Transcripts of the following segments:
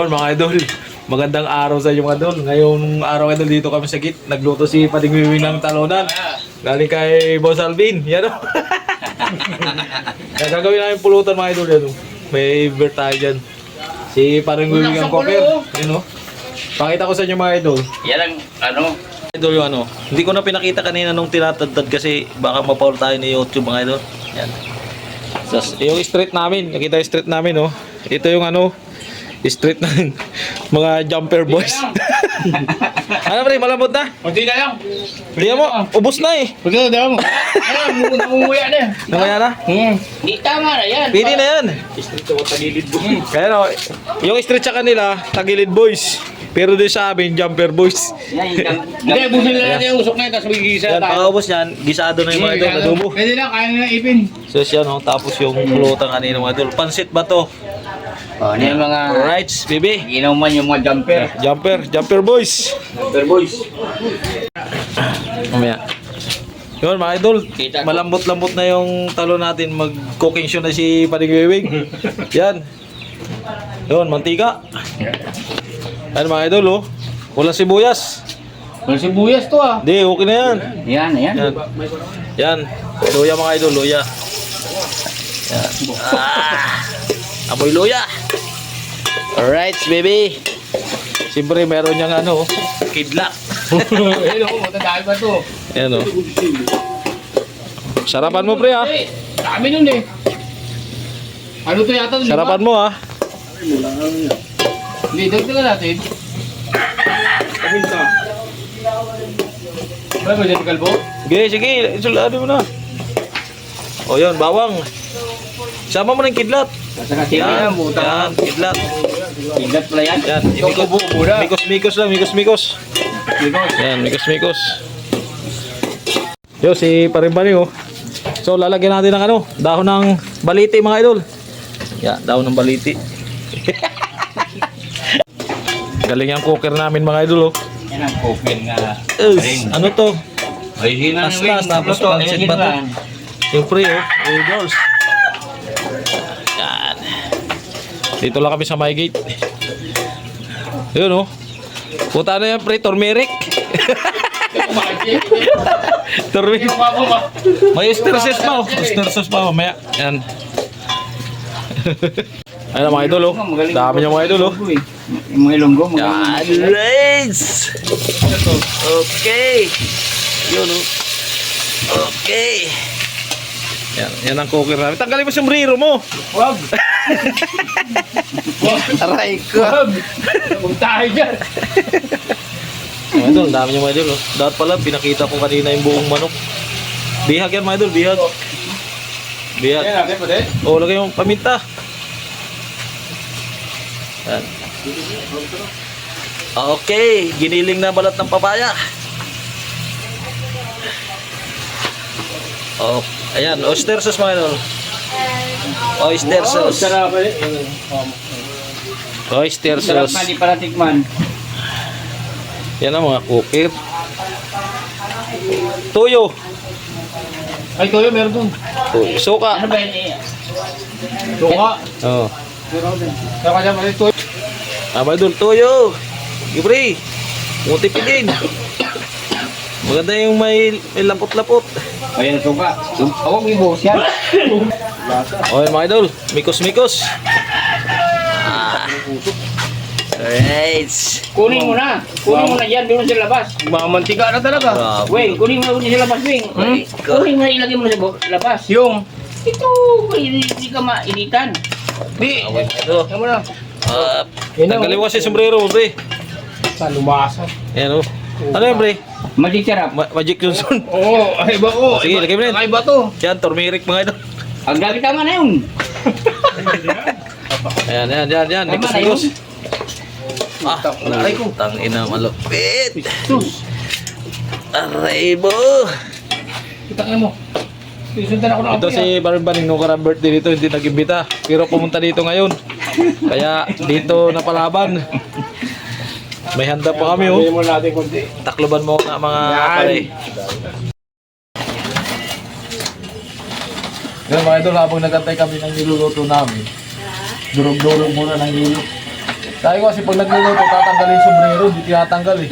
Yun mga idol, magandang araw sa inyo mga idol. Ngayong araw idol dito kami sa git. Nagluto si Pading Wiwing ng talonan. Galing kay Boss Alvin. Yan o. Gagawin namin pulutan mga idol. Yan o. May beer tayo dyan. Si Pading Wiwing ang cooker. Yan o. Pakita ko sa inyo mga idol. Yan ang ano. Idol yung ano. Hindi ko na pinakita kanina nung tinatadtad kasi baka mapaul tayo ni YouTube mga idol. Yan. So, yung street namin. Nakita yung street namin o. Ito yung ano. Street ng mga jumper boys. Ano pre, malambot na? Kunti na lang. Tingnan mo, ubos na eh. Pagkano daw mo? Ano, namumuya na. Namaya na? Di tama na yan. Pwede na yan. Ito ko tagilid mo. Kaya no, yung street sa kanila, Tagilid boys. Pero doon sa amin, jumper boys. Hindi, busin na natin yung usok na yun, tapos magigisa Yan, tayo. pagkaubos yan, gisado na yung mga idol, adobo. Pwede lang, kaya na ipin. So siya no, tapos yung pulutan kanina mga idol. Pansit ba to? Oh, ano yung mga Alright, baby. inuman yung mga jumper. Jumper boys. Jumper boys. Mamaya. Yun mga idol, malambot-lambot na yung talo natin. Mag-cooking show na si Pading Wiwing. Yan. Yun, mantika. Yan mga idol oh. Walang sibuyas. Walang sibuyas to ah. Hindi, okay na yan. Yan, yan. Yan. Yan. Luya mga idol, luya. Yan. Amoy luya. Alright, baby. Siyempre, meron niyang ano, kidlak. Ayun oh, matandaan pa to. Yan oh. Sarapan mo pre ha. Dami nun eh. Ano to yata? Sarapan mo ha. Hindi, dagdagan natin. Paminta. Ba, may dyan kalbo? Sige, isulado mo na. O yun, bawang. Sama mo ng kidlat. Nasa kasi yan, buta. Yan, kidlat. Ingat pala yan. Yan, Yung ubo na. mikos lang, mikos. Yan, mikos. Yo, si Parimbani oh. So, lalagyan natin ng ano, dahon ng baliti mga idol. Yan, dahon ng baliti. Galing yung cooker namin mga idol oh. Yan ang cooking nga. Ano to? Ay, hina ng Aslas, tapos pansit ba to? Yung pre oh, noodles. Yan. Dito lang kami sa my gate. Yun oh. Puta na yan pre, turmeric. Turmeric. May oyster sauce pa oh. Oyster sauce pa mamaya. Yan. Ayun mga idol oh. Dami niya mga idol oh. Yung mga ilonggo. Yan. Let's. Okay. Yun oh. Okay. Yan ang cooker namin. Tanggalin mo sombrero mo. Wag. Aray ko. Wag. Huwag tayo dyan. Mga idol, dami niya mga idol oh. Dapat pala, pinakita ko kanina yung buong manok. Bihag yan mga idol, bihag. Bihag. Yan natin pa din. O, lagay yung paminta. Yan. Okay, giniling na balat ng papaya. Oh, ayan, oyster sauce mga idol. Oyster sauce. Sarap eh. Oyster Sarap sauce. na di para tikman. Yan ang mga cooker. Tuyo. Ay, toyo meron dun. Tuyo. Suka. Ano ba yun eh? Tuka. Oh. Saka dyan pala toyo. Mga idol, tuyo. Gibre. Mutipidin. Maganda yung may lapot-lapot. Ayan, tuka. Huwag ibos yan. Okay mga idol, mikos-mikos. Alright. Kunin mo na. Kunin mo na yan. Doon sa labas. Mga mantika na talaga. Grabe. Weng, kunin mo na sa labas, Weng. Kunin mo na ilagay mo na sa labas. Yung? Ito, hindi ka mainitan. Di. Okay mga idol. Yan mo na. Tanggalin mo kasi sombrero mo, pre. Sa lumasa. Ayan o. Ano yan, pre? Magic sarap. Magic Johnson. Oo, ay ba ko? Sige, lagay mo na. Ay ba to? Yan, turmeric mga idol. Ang gamit tama na yun. Ayan. Tama na Mikos-mikos. yun. Aray ko. Tangina, malupit. Sus. Aray mo. Kita mo. Susundan ako na Ito si Barbaning nung karang birthday dito, hindi nag-imbita. Pero pumunta dito ngayon. Kaya dito napalaban. May handa pa kami oh. mo natin konti. Takloban mo nga mga pare. Yan mga idol, habang nagantay kami ng niluluto namin. Durog-durog muna ng nilo. Sabi ko kasi pag nagluluto, tatanggalin yung sombrero, di tinatanggal eh.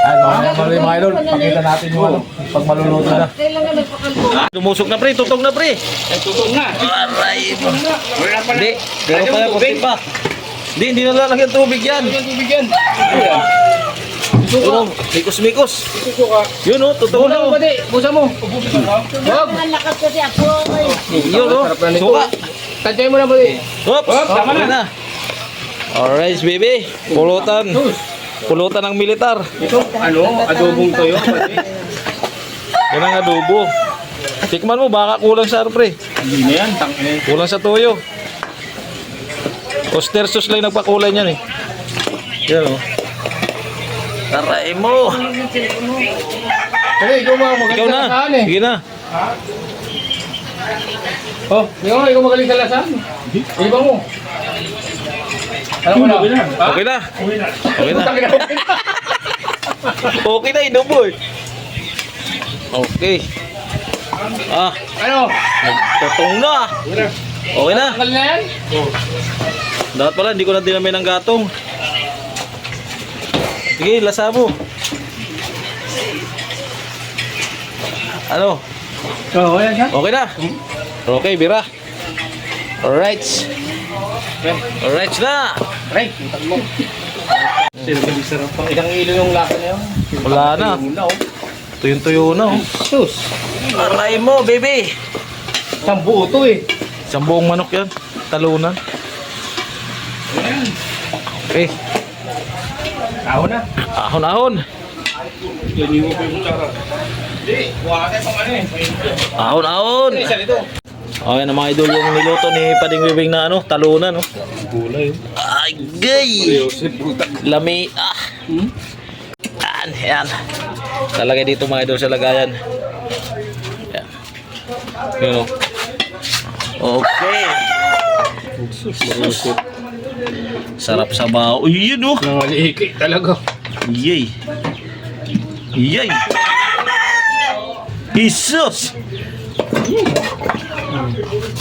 Ay, mga idol, pakita natin yung ano, pag maluluto na. Lumusok na pre, tutong na pre. Ay, tutong na. Aray mo. Wala pa na. Hindi, pero pala kunti pa. Hindi na lalagyan tubig yan. Tubig yan. Yun o, mikos-mikos. Susuka. Yun o, tutong na o. Busa mo. Wag. Ang lakas kasi ako. Yun o, suka. Tansyahin mo na pati. Oops, Tama okay na. Alright, baby. Pulutan. Pulutan ng militar. Ito, ano, adobong toyo. Yan ang adobo. Tikman mo, baka kulang sa pre. Hindi na yan, tangin. Kulang sa toyo. Oster sauce lang yung nagpakulay niyan eh. Yan o. Taray mo. Sige, ikaw mga magaling Ikaw sa na. lasahan eh. Sige na. Oh, ikaw magaling sa lasahan. Iba mo. Ano mo na? Ha? Okay na. Okay na. Tangin na, okay na. Okay na, inubo eh. Okay. Ah, Ano? nagtutong na. Okay na. Tanggal na yan? Dapat pala, hindi ko na dinamay ng gatong. Sige, lasa mo. Ano? Oo, yan siya. Okay na. Okay, bira. Alright. Alright na. Right, utang mo. Pang isang ilo yung lasa na yun. Wala na. Muna, oh. Tuyong-tuyo na oh. Sus. Aray mo, baby. Isang buo to eh. Isang buong manok yan. Talunan. Okay. Tao na. Ahon-ahon. Yan yung kutsara. Hindi, kuha ka pang ano eh. Ahon-ahon. Isa nito. Okay na mga idol yung niluto ni Pading Bibing na ano, talunan no. Gulay. Ay, gay. Lami. Yan. Lalagay dito mga idol sa lagayan. Yan. Yun o. Okay. Sarap sa bao. Uy, yun o. Nangaliki talaga. Yay. Yay. Isus.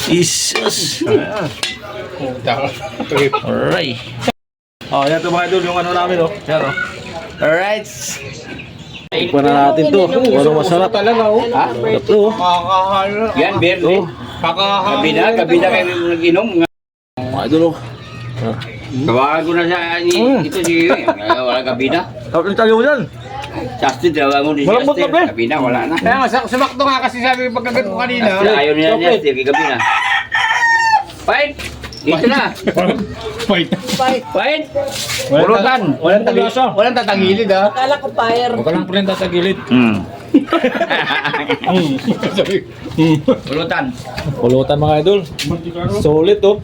Isus. Utang. Alright. Oh, yan to mga idol yung ano namin oh. Yan oh. Alright. Tikman na natin to. Ano masarap. Talaga oh. Ha? Sarap to oh. Kakahalo. Yan, Berli. Oh. Kakahalo. Gabi na kayo nag-inom. Mga idol oh. Ah. Tawagan ko na siya ito si wala gabi na. Sarap yung tayo yan. Justin, tawagan mo ni Malambot na, Justin. pre. Gabi na, wala na. Kaya nga, sumakto nga kasi sabi pagkagat ko kanina. Pre, Ayaw niya okay. Justin, gabi na. Fight! Dito na! Fight. Fight! Walang tatangilid ha. Akala ko fire. Huwag ka lang pala tatagilid. Pulutan. Pulutan mga idol. Solid oh.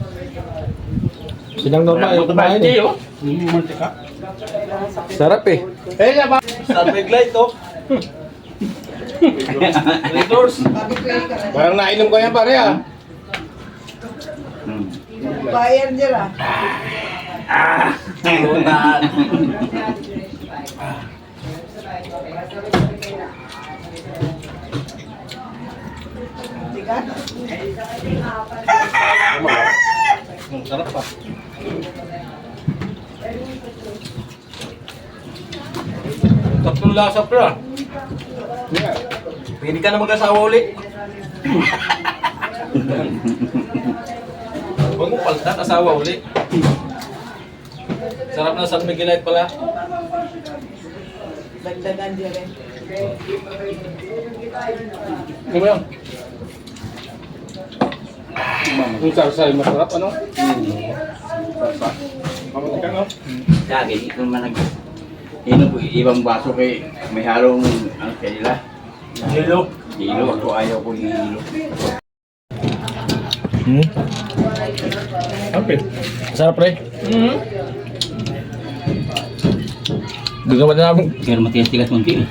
Sinang normal yung kumain eh. Sarap eh. Eh, ba? Starbag light oh. Redoors. Parang nainom ko yan pare ha. Fire dyan ah. Pulutan. Sarap pa. Tatlong lasa pa. Pwede ka na mag-asawa ulit. Huwag mo paltan, asawa ulit. Sarap na San Miguelite pala. Dagdagan dyan rin. Ano ba yan? Yung sarsay masarap ano? Mamunti ka no? Lagi, ito naman ibang baso kay may halong ano kanila. Hello. Hilo, ako ayaw ko hilo. Okay. Sarap pre. Gusto ba namin? Pero matigas-tigas munti eh.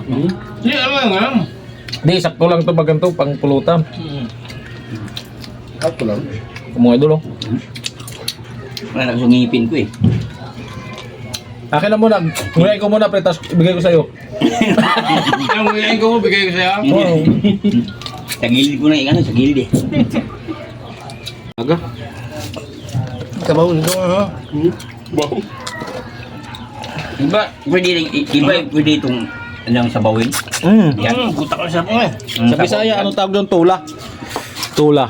Hindi, ano lang. Di, sakto lang ito baganto pang pulutan. Ako lang. Mga idol oh. Wala na sumipin ko eh. Akin na muna. Nguyain ko muna, pre, tapos ibigay ko sa'yo. Ang ngayon ko, bigay ko sa'yo. Oo. Sa gilid ko na yung ano, sa gilid eh. Aga. Kabaw nito, ha? Pwede itong anong sabawin. Yan. Buta ko sa mga. Sa Bisaya, anong tawag doon? Tula. Tula.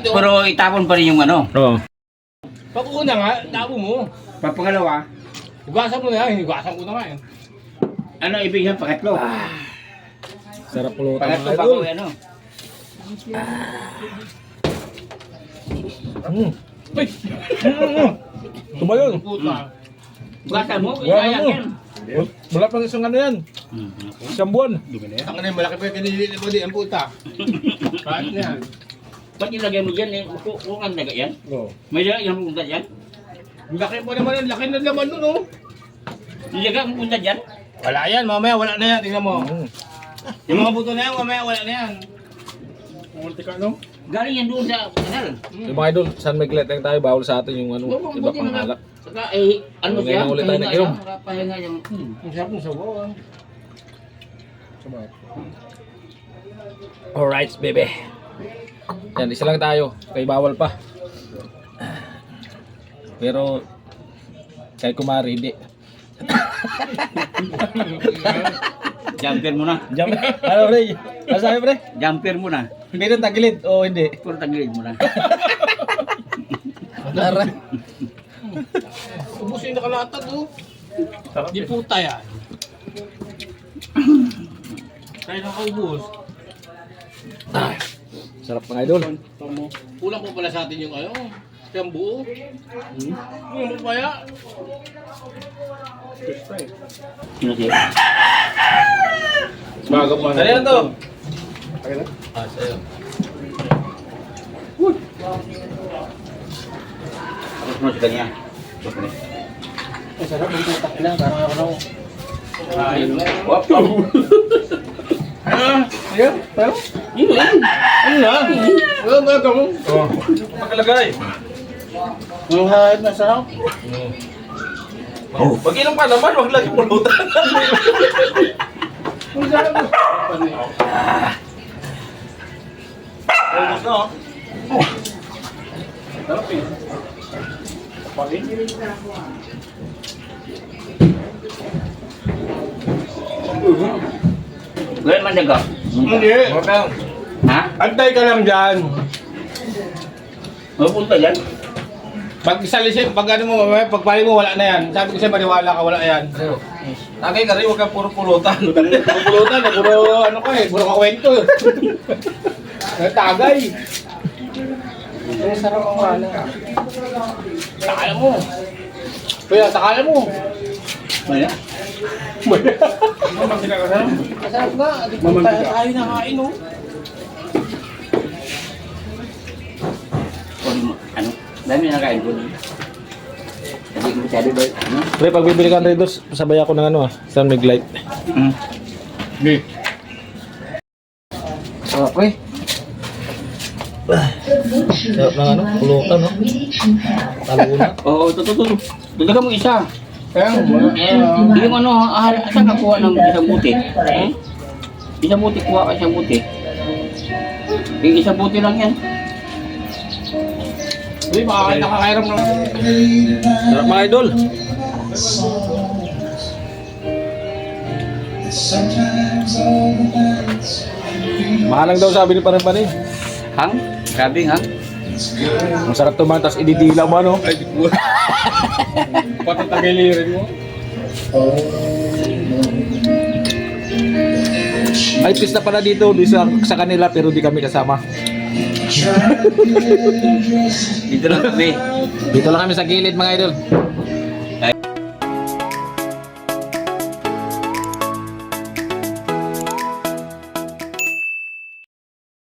Pero itapon pa rin yung ano. Oo. Pag una nga, tabo mo. Pag pangalawa, Hugasan mo na yan, hugasan ko na nga yan. ano ibig sabihin pangatlo? Sarap pulutan Pangatlo mga bago idol. ano. Uy! Tumayon. Puta. Hugasan mo, Hugasan sayang mo. yan. Wala pang isang ano yan. Isang buwan. Ang ano yung malaki pa yung kinilili mo di ang puta. Kahit na yan. Ba't ilagay mo dyan eh? Kung ang laga yan? Oo. May laga yung punta dyan? Ang laki pa naman, ang laki na naman nun, oh. Ilaga ang punta dyan? Wala yan, mamaya wala na yan, tingnan mo. Yung mga buto na yan, mamaya wala na yan. Munti ka, no? Galing yan doon sa kanal. Yung mga idol, San Miguel lang tayo, bawal sa atin yung ano, iba pang alak. Saka eh, ano Ngayon siya? na ulit tayo pahinga nag-inom. siya, nakapahinga niya. Ang sarap ng sabaw, ah. Alright, baby. Yan, isa lang tayo. Kay bawal pa. Pero, kay kumari, hindi. Jumper mo na. Jump. Ano, pre? Ano sabi, pre? Jumper mo na. Hindi rin tagilid o hindi? Puro tagilid mo na. Tara. Ubus yung nakalatag, oh. Di puta yan. Kaya nakaubos. Sarap mga idol. Kulang po pala sa atin yung ano, yung buo. Yung papaya. Sino siya? Bagap man. Ano yan to? Ah, sa'yo. Tapos mo sa kanya. Ay, sarap yung putak lang. Parang ako na. Ayun na. Wap! Ah, ayan. Pero, yun lang. Ano na? Ano ba ito mo? Oh. Pagkalagay. Yung hahit na sarap. Oh. Pag-inom ka naman, wag lagi pulutan. Ang sarap. Almost na, oh. Sarap eh. Pagin? Gawin man daga. Hindi. Ha? Antay ka lang dyan. Mapunta dyan? Pag isalisin, pag ano mo, mamaya, pag pali mo, wala na yan. Sabi ko sa'yo, maniwala ka, wala yan. Tagay ka rin, huwag kang puro pulutan. Puro pulutan, puro ano ka eh, puro kakwento. Tagay. Ang sarap ang wala. Takala mo. Kuya, takala mo. Maya? Mamang sila ka sarap. Masarap nga. Tayo na kain, oh. Ano? Dami na kain ko. Hindi ko masyado ba? Ano? Pre, pag bibili ka ng Doritos, sabay ako ng ano, San Miguel Light. Hindi. Sarap, pre. Sarap ng ano, pulutan, no? Taluna. Oo, ito. Dalaga mo isa. Kaya, Yung ano, saan ka kuha ng isang buti? Isang buti, kuha ka isang buti. Yung isang buti lang yan. hindi, makakain nakakairam ng... Sarap mga idol. Mahalang daw sabi ni Panay. Hang? Grabing hang? Masarap to man, tapos ididila mo, ano? Ay, di ko. Patatagilirin mo. Ay, pista pala dito, sa kanila, pero di kami kasama. Dito lang kami. Dito lang kami sa gilid mga idol.